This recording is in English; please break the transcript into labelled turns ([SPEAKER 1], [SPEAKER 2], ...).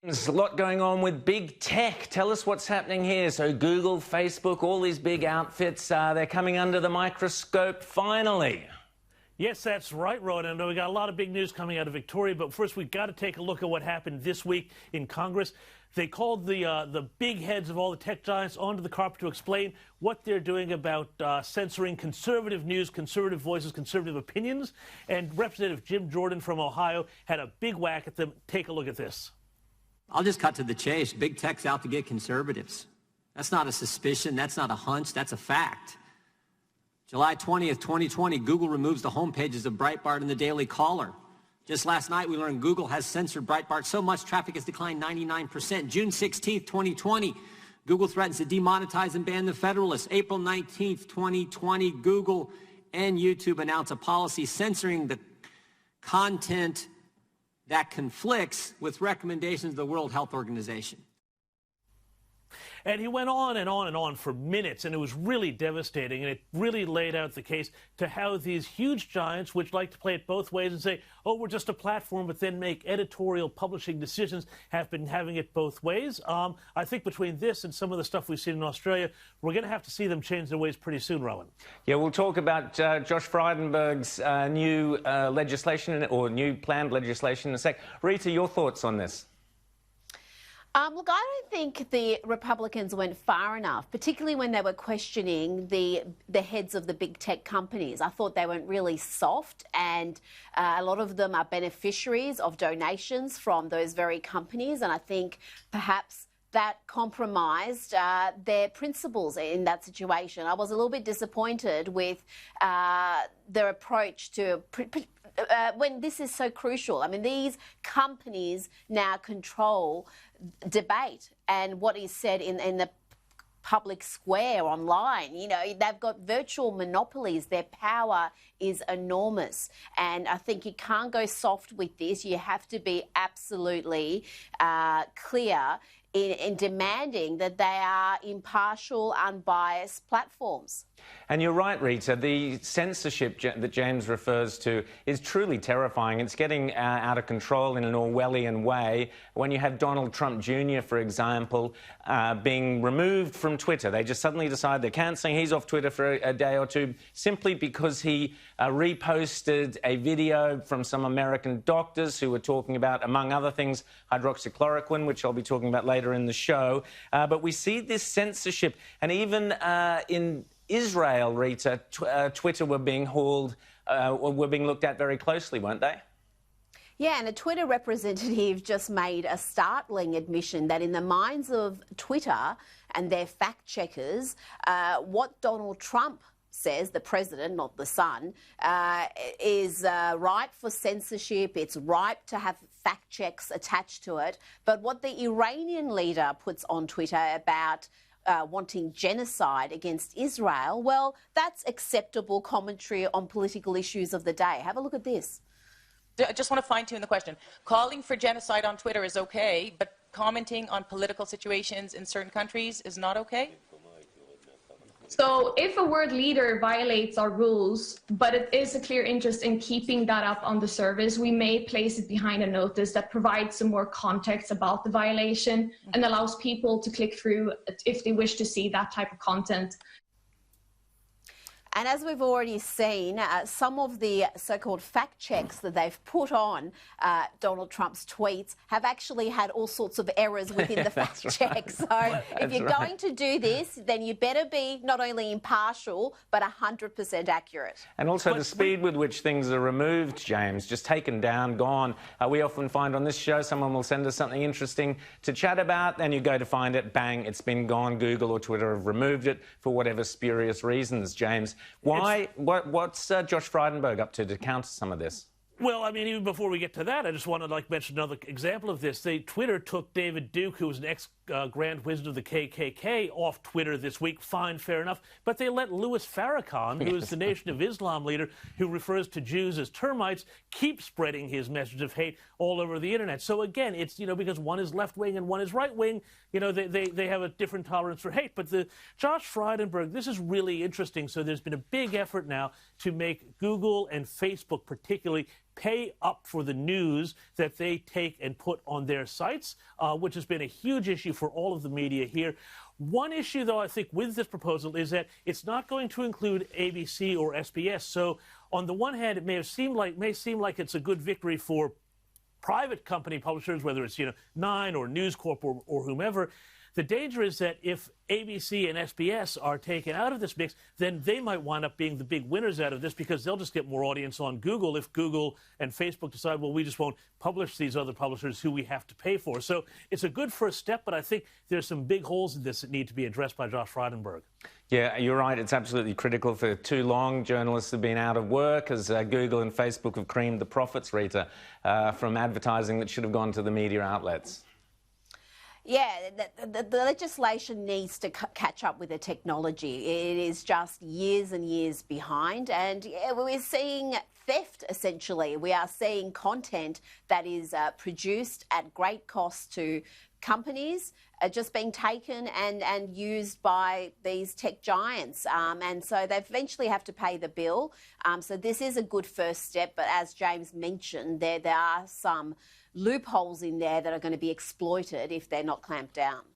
[SPEAKER 1] There's a lot going on with big tech. Tell us what's happening here. So Google, Facebook, all these big outfits, they're coming under the microscope finally.
[SPEAKER 2] Yes, that's right, Rod. I know we got a lot of big news coming out of Victoria, but first we've got to take a look at what happened this week in Congress. They called the big heads of all the tech giants onto the carpet to explain what they're doing about censoring conservative news, conservative voices, conservative opinions. And Representative Jim Jordan from Ohio had a big whack at them. Take a look at this.
[SPEAKER 3] I'll just cut to the chase. Big tech's out to get conservatives. That's not a suspicion. That's not a hunch. That's a fact. July 20th, 2020, Google removes the homepages of Breitbart and the Daily Caller. Just last night, we learned Google has censored Breitbart so much traffic has declined 99%. June 16th, 2020, Google threatens to demonetize and ban the Federalist. April 19th, 2020, Google and YouTube announce a policy censoring the content that conflicts with recommendations of the World Health Organization.
[SPEAKER 2] And he went on and on and on for minutes, and it was really devastating, and it really laid out the case to how these huge giants, which like to play it both ways and say, oh, we're just a platform, but then make editorial publishing decisions, have been having it both ways. I think between this and some of the stuff we've seen in Australia, we're going to have to see them change their ways pretty soon, Rowan. Yeah,
[SPEAKER 1] we'll talk about Josh Frydenberg's new legislation, or new planned legislation in a sec. Rita, your thoughts on this?
[SPEAKER 4] Look, I don't think the Republicans went far enough, particularly when they were questioning the heads of the big tech companies. I thought they went really soft, and a lot of them are beneficiaries of donations from those very companies, and I think perhaps that compromised their principles in that situation. I was a little bit disappointed with their approach to when this is so crucial. I mean, these companies now control debate and what is said in the public square online. You know, they've got virtual monopolies. Their power is enormous. And I think you can't go soft with this. You have to be absolutely clear in demanding that they are impartial, unbiased platforms.
[SPEAKER 1] And you're right, Rita, the censorship that James refers to is truly terrifying. It's getting out of control in an Orwellian way. When you have Donald Trump Jr., for example, being removed from Twitter, they just suddenly decide they're cancelling. He's off Twitter for a day or two simply because he reposted a video from some American doctors who were talking about, among other things, hydroxychloroquine, which I'll be talking about later in the show. But we see this censorship, and even in Israel, Rita, Twitter were being were being looked at very closely, weren't they?
[SPEAKER 4] Yeah, and a Twitter representative just made a startling admission that in the minds of Twitter and their fact checkers, what Donald Trump says, the president, not the son, is ripe for censorship. It's ripe to have fact checks attached to it. But what the Iranian leader puts on Twitter about wanting genocide against Israel, well, that's acceptable commentary on political issues of the day. Have a look at this.
[SPEAKER 5] I just want to fine-tune the question. Calling for genocide on Twitter is okay, but commenting on political situations in certain countries is not okay?
[SPEAKER 6] So if a world leader violates our rules, but it is a clear interest in keeping that up on the service, we may place it behind a notice that provides some more context about the violation and allows people to click through if they wish to see that type of content.
[SPEAKER 4] And as we've already seen, some of the so-called fact checks that they've put on Donald Trump's tweets have actually had all sorts of errors within the fact check. So if you're going to do this, then you better be not only impartial, but 100% accurate.
[SPEAKER 1] And also the speed with which things are removed, James, just taken down, gone. We often find on this show someone will send us something interesting to chat about, then you go to find it, bang, it's been gone. Google or Twitter have removed it for whatever spurious reasons, James. What's Josh Frydenberg up to counter some of this?
[SPEAKER 2] Well, I mean, even before we get to that, I just want to mention another example of this. Twitter took David Duke, who was an Grand Wizard of the KKK off Twitter this week. Fine, fair enough. But they let Louis Farrakhan, who is the Nation of Islam leader, who refers to Jews as termites, keep spreading his message of hate all over the internet. So again, it's, because one is left-wing and one is right-wing, they have a different tolerance for hate. But Josh Frydenberg, this is really interesting. So there's been a big effort now to make Google and Facebook particularly pay up for the news that they take and put on their sites, which has been a huge issue for all of the media here. One issue, though, I think with this proposal is that it's not going to include ABC or SBS. So on the one hand, it may seem like it's a good victory for private company publishers, whether it's Nine or News Corp or whomever. The danger is that if ABC and SBS are taken out of this mix, then they might wind up being the big winners out of this because they'll just get more audience on Google if Google and Facebook decide, well, we just won't publish these other publishers who we have to pay for. So it's a good first step, but I think there's some big holes in this that need to be addressed by Josh Frydenberg.
[SPEAKER 1] Yeah, you're right. It's absolutely critical. For too long, journalists have been out of work as Google and Facebook have creamed the profits, Rita, from advertising that should have gone to the media outlets.
[SPEAKER 4] Yeah, the legislation needs to catch up with the technology. It is just years and years behind, and we're seeing theft, essentially. We are seeing content that is produced at great cost to companies just being taken and used by these tech giants. And so they eventually have to pay the bill. So this is a good first step, but as James mentioned, there are some loopholes in there that are going to be exploited if they're not clamped down.